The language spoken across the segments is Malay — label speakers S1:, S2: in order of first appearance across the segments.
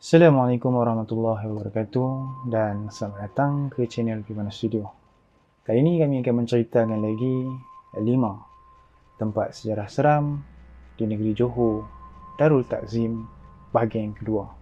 S1: Assalamualaikum warahmatullahi wabarakatuh dan selamat datang ke channel Pimana Studio. Kali ini kami akan menceritakan lagi 5 tempat sejarah seram di negeri Johor Darul Takzim bahagian kedua.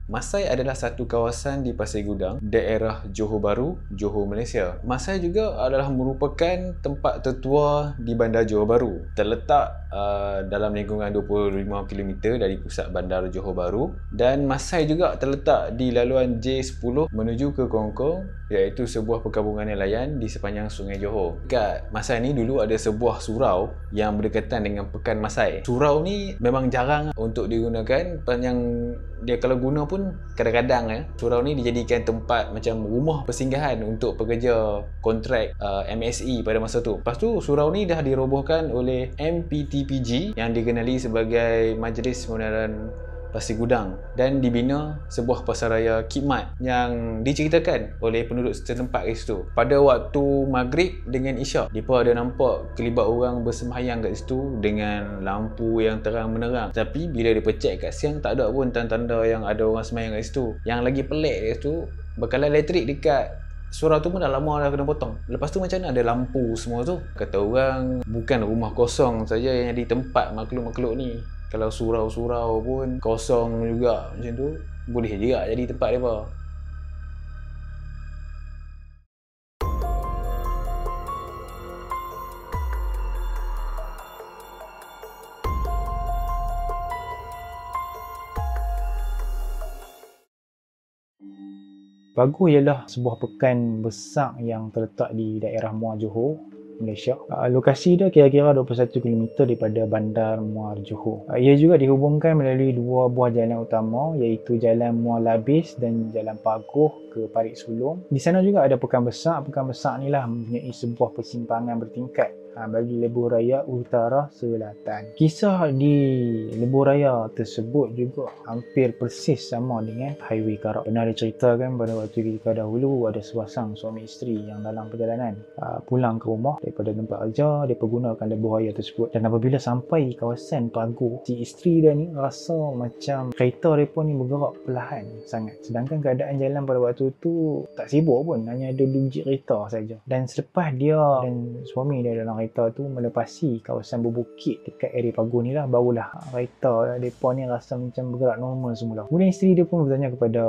S2: Masai adalah satu kawasan di Pasir Gudang, daerah Johor Bahru, Johor, Malaysia. Masai juga adalah merupakan tempat tertua di Bandar Johor Bahru. Terletak dalam lingkungan 25 km dari pusat Bandar Johor Bahru, dan Masai juga terletak di laluan J10 menuju ke Kong Kong, iaitu sebuah perkabungan nelayan di sepanjang Sungai Johor. Dekat Masai ni dulu ada sebuah surau yang berdekatan dengan Pekan Masai. Surau ni memang jarang untuk digunakan, yang dia kalau guna pun kadang-kadang surau ni dijadikan tempat macam rumah persinggahan untuk pekerja kontrak MSE pada masa tu. Lepas tu surau ni dah dirobohkan oleh MPTPG yang dikenali sebagai Majlis Modern Pasir Gudang, dan dibina sebuah pasaraya khidmat yang diceritakan oleh penduduk setempat kat situ. Pada waktu maghrib dengan isyak, mereka ada nampak kelibat orang bersembahyang kat situ dengan lampu yang terang menerang. Tapi bila dia cek kat siang, tak ada pun tanda-tanda yang ada orang sembahyang kat situ. Yang lagi pelik kat situ, bekalan elektrik dekat surau tu pun dah lama dah kena potong. Lepas tu macam mana ada lampu semua tu? Kata orang, bukan rumah kosong saja yang jadi tempat makhluk-makhluk ni. Kalau surau-surau pun kosong juga macam tu, boleh juga jadi tempat mereka.
S1: Bagu ialah sebuah pekan besar yang terletak di daerah Muar Johor, Malaysia. Lokasi dia kira-kira 21 km daripada Bandar Muar Johor. Ia juga dihubungkan melalui dua buah jalan utama, iaitu Jalan Muar Labis dan Jalan Paguh ke Parit Sulong. Di sana juga ada pekan besar. Pekan besar ni lah mempunyai sebuah persimpangan bertingkat bagi lebuh raya utara selatan. Kisah di lebuh raya tersebut juga hampir persis sama dengan Highway Karak. Pernah diceritakan pada waktu ketika dahulu ada sepasang suami isteri yang dalam perjalanan pulang ke rumah daripada tempat kerja, dia pergunakan lebuh raya tersebut, dan apabila sampai kawasan Paguh, si isteri dia ni rasa macam kereta mereka ni bergerak perlahan sangat, sedangkan keadaan jalan pada waktu tu tak sibuk pun, hanya ada 2 biji kereta saja. Dan selepas dia dan suami dia dalam kereta tu melepasi kawasan berbukit dekat area Paguh ni lah, barulah kereta mereka ni rasa macam bergerak normal semula. Kemudian isteri dia pun bertanya kepada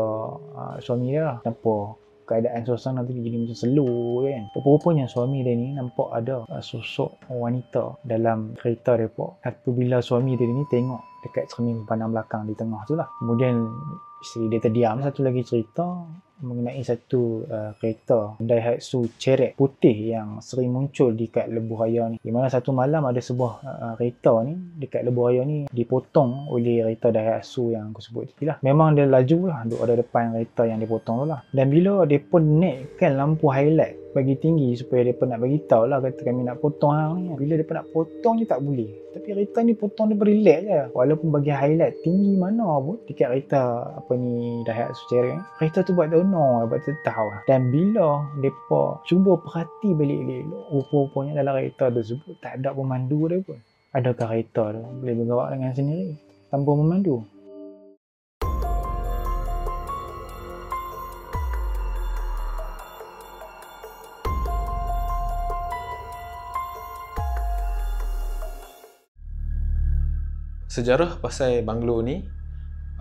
S1: suami dia lah, kenapa keadaan suasana tu jadi macam slow kan. Rupa-rupanya suami dia ni nampak ada sosok wanita dalam kereta mereka. Apabila suami dia ni tengok dekat cermin pandang belakang di tengah tu lah, kemudian isteri dia terdiam. Satu lagi cerita mengenai satu kereta Daihatsu Chery putih yang sering muncul dekat lebuh raya ni, di mana satu malam ada sebuah kereta ni dekat lebuh raya ni dipotong oleh kereta Daihatsu yang aku sebut tadi lah. Memang dia laju lah, duduk ada depan kereta yang dipotong tu lah. Dan bila dia pun naikkan lampu highlight bagi tinggi supaya dia nak bagi tahu lah, kata kami nak potong hang ni. Bila dia nak potong je tak boleh, tapi kereta ni potong dia relax je, walaupun bagi highlight tinggi mana pun dekat kereta Daihatsu Chery ni, kereta tu buat buat tetau lah. Dan bila mereka cuba perhati balik elok, rupa-rupanya dalam kereta tersebut tak ada pemandu dia pun. Adakah kereta tu boleh bergerak dengan sendiri tanpa pemandu?
S2: Sejarah pasal banglo ni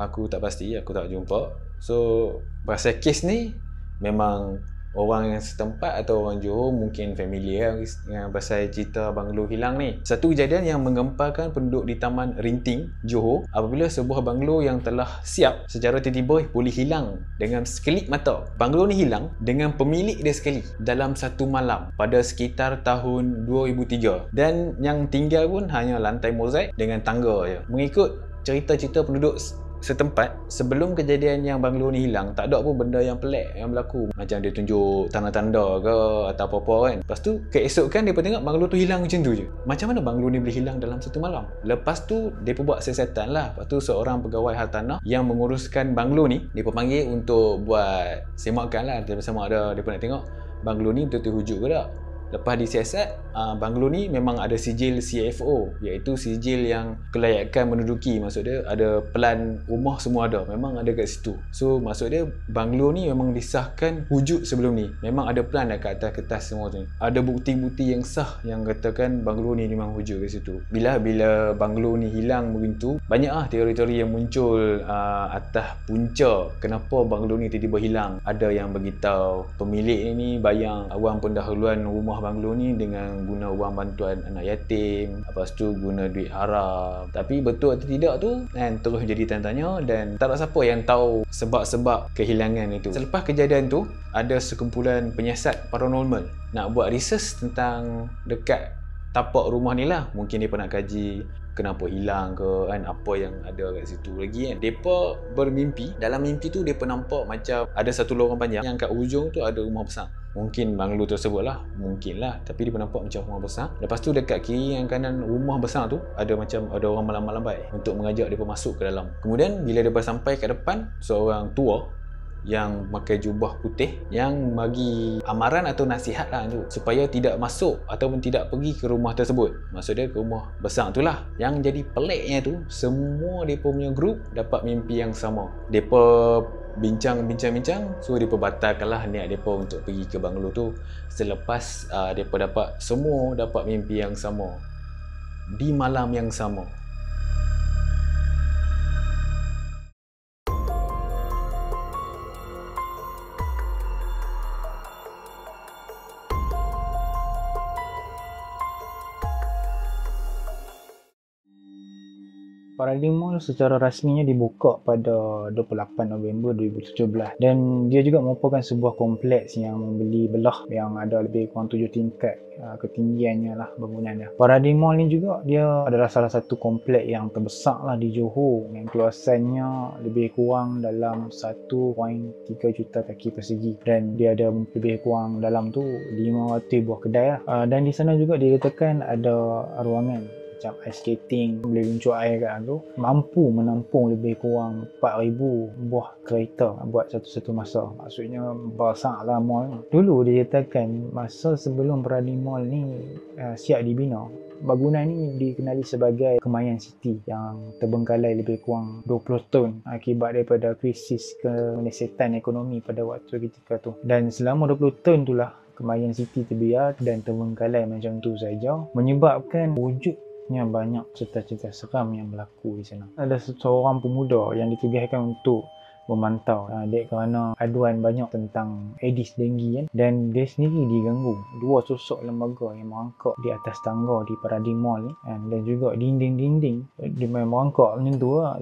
S2: aku tak pasti, aku tak jumpa. So pasal kes ni memang orang yang setempat atau orang Johor mungkin familiar dengan pasal cerita banglo hilang ni. Satu kejadian yang menggemparkan penduduk di Taman Rinting, Johor, apabila sebuah banglo yang telah siap secara tiba-tiba boleh hilang dengan sekelip mata. Banglo ni hilang dengan pemilik dia sekali dalam satu malam pada sekitar tahun 2003, dan yang tinggal pun hanya lantai mozaik dengan tangga je. Mengikut cerita-cerita penduduk setempat, sebelum kejadian yang banglo ni hilang, tak ada pun benda yang pelik yang berlaku. Macam dia tunjuk tanda-tanda ke atau apa-apa kan. Lepas tu keesokan dia tengok banglo tu hilang macam tu je. Macam mana banglo ni boleh hilang dalam satu malam? Lepas tu dia buat siasatan lah. Lepas tu seorang pegawai hartanah yang menguruskan banglo ni, dia panggil untuk buat semakan lah. Dia bersama ada, dia nak tengok banglo ni betul-betul wujud ke tak. Lepas disiasat, banglo ni memang ada sijil CFO, iaitu sijil yang kelayakan menduduki. Maksud dia ada pelan rumah semua ada, memang ada kat situ. So maksud dia banglo ni memang disahkan wujud sebelum ni. Memang ada pelan kat atas kertas semua tu. Ada bukti-bukti yang sah yang katakan banglo ni memang wujud kat situ. Bila banglo ni hilang begitu, banyak teori-teori yang muncul atas punca kenapa banglo ni tiba-tiba hilang. Ada yang beritahu pemilik ni bayang awang pendahuluan rumah banglo ni dengan guna wang bantuan anak yatim, lepas tu guna duit haram. Tapi betul atau tidak tu kan terus jadi tanda tanya, dan tak ada siapa yang tahu sebab-sebab kehilangan itu. Selepas kejadian tu, ada sekumpulan penyiasat paranormal nak buat research tentang dekat tapak rumah ni lah. Mungkin dia nak kaji kenapa hilang ke kan, apa yang ada kat situ lagi kan. Depa bermimpi, dalam mimpi tu depa nampak macam ada satu lorong panjang yang kat ujung tu ada rumah besar. Mungkin banglo tersebut lah, mungkin lah, tapi dia nampak macam rumah besar. Lepas tu dekat kiri yang kanan rumah besar tu ada macam ada orang malam-malam untuk mengajak depa masuk ke dalam. Kemudian bila depa sampai kat depan, seorang tua yang pakai jubah putih yang bagi amaran atau nasihat lah tu, supaya tidak masuk ataupun tidak pergi ke rumah tersebut. Maksud dia ke rumah besar tu lah. Yang jadi peliknya tu, semua mereka punya grup dapat mimpi yang sama. Mereka bincang-bincang, so mereka batalkanlah niat mereka untuk pergi ke banglo tu. Selepas mereka semua dapat mimpi yang sama di malam yang sama.
S1: Paradigm Mall secara rasminya dibuka pada 28 November 2017, dan dia juga merupakan sebuah kompleks yang membeli belah yang ada lebih kurang 7 tingkat ketinggiannya lah bangunan dia. Paradigm Mall ni juga dia adalah salah satu kompleks yang terbesar lah di Johor, yang keluasannya lebih kurang dalam 1.3 juta kaki persegi, dan dia ada lebih kurang dalam tu 500 buah kedai lah. Dan di sana juga dikatakan ada ruangan macam ice skating, boleh luncur air kat tu, mampu menampung lebih kurang 4,000 buah kereta buat satu-satu masa. Maksudnya besar lah mall ni. Dulu dikatakan masa sebelum Paradigm Mall ni siap dibina, bangunan ni dikenali sebagai Kemayan City yang terbengkalai lebih kurang 20 tahun akibat daripada krisis kemelesetan ekonomi pada waktu ketika tu. Dan selama 20 tahun itulah Kemayan City terbiar dan terbengkalai macam tu saja, menyebabkan wujudnya banyak cerita-cerita seram yang berlaku di sana. Ada seorang pemuda yang ditugaskan untuk memantau dek kerana aduan banyak tentang Aedes dengue kan, dan dia sendiri diganggu. Dua sosok lembaga yang merangkak di atas tangga di Paradigm Mall ni kan, dan juga dinding-dinding dia merangkak macam tu lah.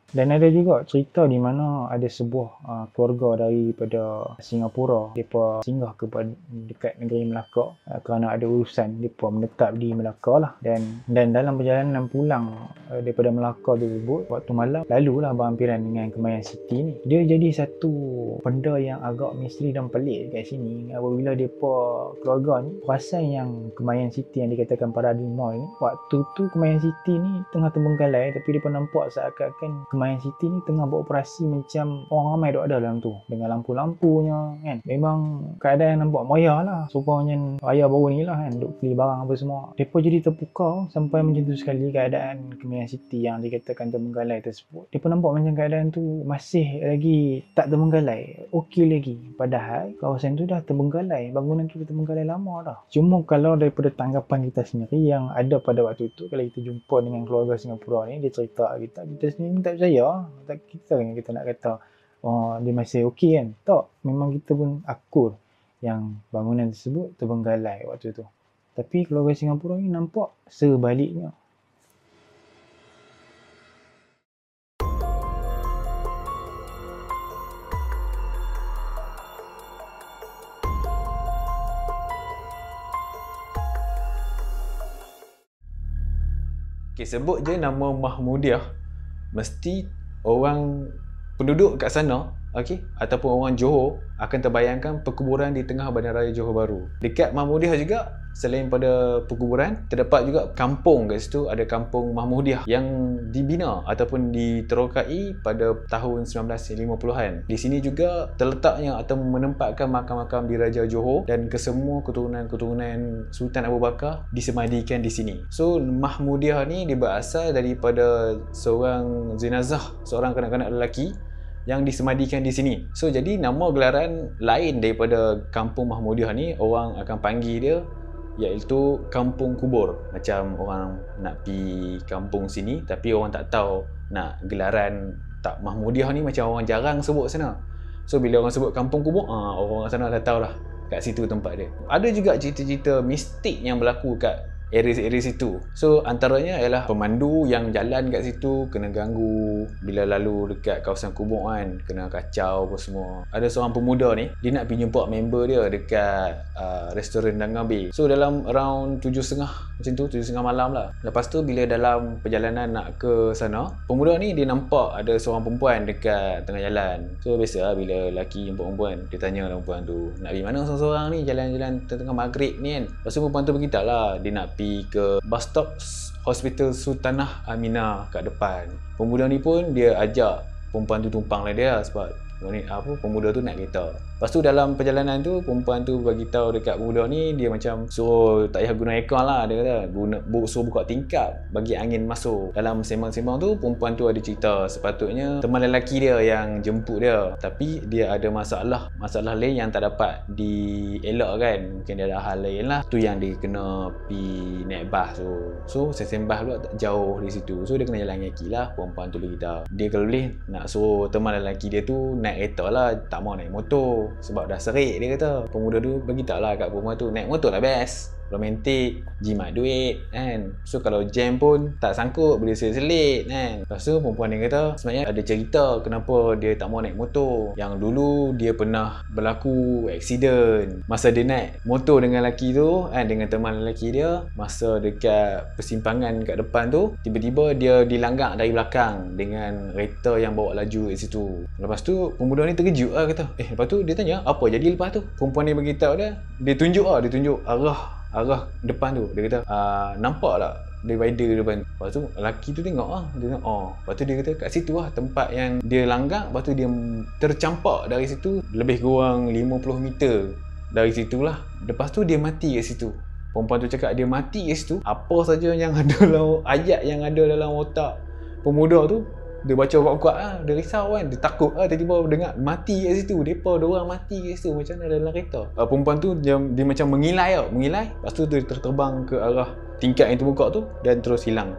S1: Dan ada juga cerita di mana ada sebuah keluarga daripada Singapura, mereka singgah ke dekat negeri Melaka kerana ada urusan, mereka menetap di Melaka lah. Dan dalam perjalanan pulang daripada Melaka tersebut, waktu malam lalulah berhampiran dengan Kemayan City ni. Dia jadi satu benda yang agak misteri dan pelik kat sini apabila mereka keluarga ni perasan yang Kemayan City yang dikatakan Paradigm Mall ni, waktu tu Kemayan City ni tengah terbengkalai, tapi mereka nampak seakan-akan Kemayan City ni tengah beroperasi macam orang ramai duk ada dalam tu, dengan lampu-lampunya kan. Memang keadaan nampak maya lah, rupanya raya baru ni lah kan, duk beli barang apa semua. Mereka jadi terpukau sampai macam tu sekali keadaan Kemayan City yang dikatakan terbengkalai tersebut. Mereka nampak macam keadaan tu masih lagi tak terbengkalai, okey lagi, padahal kawasan tu dah terbengkalai, bangunan tu dah terbengkalai lama dah. Cuma kalau daripada tanggapan kita sendiri yang ada pada waktu tu, kalau kita jumpa dengan keluarga Singapura ni, dia cerita kita sendiri tak percaya. Kita nak kata dia masih okey kan. Tak, memang kita pun akur yang bangunan tersebut terbenggalai waktu tu. Tapi keluarga Singapura ni nampak sebaliknya.
S2: Okay, sebut je nama Mahmudiah, mesti orang penduduk kat sana, okay, ataupun orang Johor akan terbayangkan perkuburan di tengah Bandaraya Johor Bahru. Dekat Mahmudiah juga, selain pada perkuburan, terdapat juga kampung kat situ. Ada kampung Mahmudiah yang dibina ataupun diterokai pada tahun 1950-an. Di sini juga terletaknya atau menempatkan makam-makam diraja Johor dan kesemua keturunan-keturunan Sultan Abu Bakar disemadikan di sini. So Mahmudiah ni dia berasal daripada seorang jenazah seorang kanak-kanak lelaki yang disemadikan di sini. So jadi nama gelaran lain daripada kampung Mahmudiah ni, orang akan panggil dia iaitu kampung kubur. Macam orang nak pergi kampung sini tapi orang tak tahu nak gelaran tak Mahmudiah ni, macam orang jarang sebut sana. So bila orang sebut kampung kubur, orang sana dah tahu lah kat situ tempat dia. Ada juga cerita-cerita mistik yang berlaku kat area situ. So antaranya ialah pemandu yang jalan kat situ kena ganggu bila lalu dekat kawasan kubur kan, kena kacau apa semua. Ada seorang pemuda ni, dia nak pergi jumpa member dia dekat restoran Dangang Bay. So dalam around 7.30 macam tu, 7.30 malam lah. Lepas tu bila dalam perjalanan nak ke sana, pemuda ni dia nampak ada seorang perempuan dekat tengah jalan. So biasa lah bila lelaki jumpa perempuan, dia tanya lah perempuan tu, nak pergi mana seorang-seorang ni jalan-jalan tengah maghrib ni kan. Lepas tu perempuan tu beritahu lah dia nak pergi ke bus stop Hospital Sultanah Aminah kat depan. Pemuda ni pun dia ajak perempuan tu tumpang lah dia sebab pemuda tu nak kereta. Lepas tu dalam perjalanan tu, perempuan tu bagi tahu dekat pemuda ni, dia macam suruh tak payah guna aircon lah, dia kata suruh buka tingkap bagi angin masuk. Dalam sembang-sembang tu, perempuan tu ada cerita sepatutnya teman lelaki dia yang jemput dia, tapi dia ada masalah lain yang tak dapat dielakkan. Mungkin dia ada hal lain lah, tu yang dia kena pergi naik bas tu. So sembah pula tak jauh di situ, so dia kena jalan kaki lah. Perempuan tu beritahu dia kalau boleh nak suruh teman lelaki dia tu naik kereta lah, tak mau naik motor sebab dah serik, dia kata. Pemuda tu beritahu lah kat perempuan tu, naik motor lah best, romantik, jimat duit kan. So kalau jam pun tak sangkut, boleh selit kan. Lepas tu perempuan dia kata sebenarnya ada cerita kenapa dia tak mau naik motor. Yang dulu dia pernah berlaku aksiden masa dia naik motor dengan lelaki tu kan, dengan teman lelaki dia. Masa dekat persimpangan kat depan tu, tiba-tiba dia dilanggak dari belakang dengan kereta yang bawa laju kat situ. Lepas tu pemuda ni terkejut lah, kata lepas tu dia tanya apa jadi lepas tu. Perempuan ni beritahu dia tunjuk arah depan tu. Dia kata nampak tak divider depan. Lepas tu lelaki tu tengok dia tengok, lepas tu dia kata kat situ lah tempat yang dia langgar. Lepas tu dia tercampak dari situ lebih kurang 50 meter dari situlah. Lepas tu dia mati kat situ. Perempuan tu cakap dia mati kat situ, apa saja yang ada dalam ayat yang ada dalam otak pemuda tu dia baca kuat-kuat lah. Dia risau kan, dia takut lah tiba-tiba dengar mati kat situ. Mereka diorang mati kat situ, macam mana dalam kereta. Perempuan tu dia macam mengilai. Lepas tu dia terbang ke arah tingkat yang terbuka tu dan terus hilang.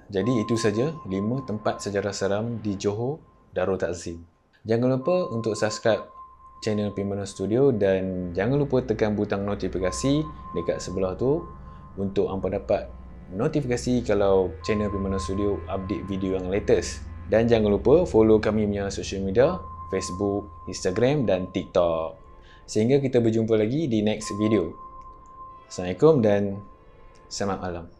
S2: Jadi itu saja 5 tempat sejarah seram di Johor Darul Takzim. Jangan lupa untuk subscribe channel Pimana Studio dan jangan lupa tekan butang notifikasi dekat sebelah tu untuk hangpa dapat notifikasi kalau channel Pimana Studio update video yang latest. Dan jangan lupa follow kami punya social media, Facebook, Instagram dan TikTok. Sehingga kita berjumpa lagi di next video. Assalamualaikum dan selamat malam.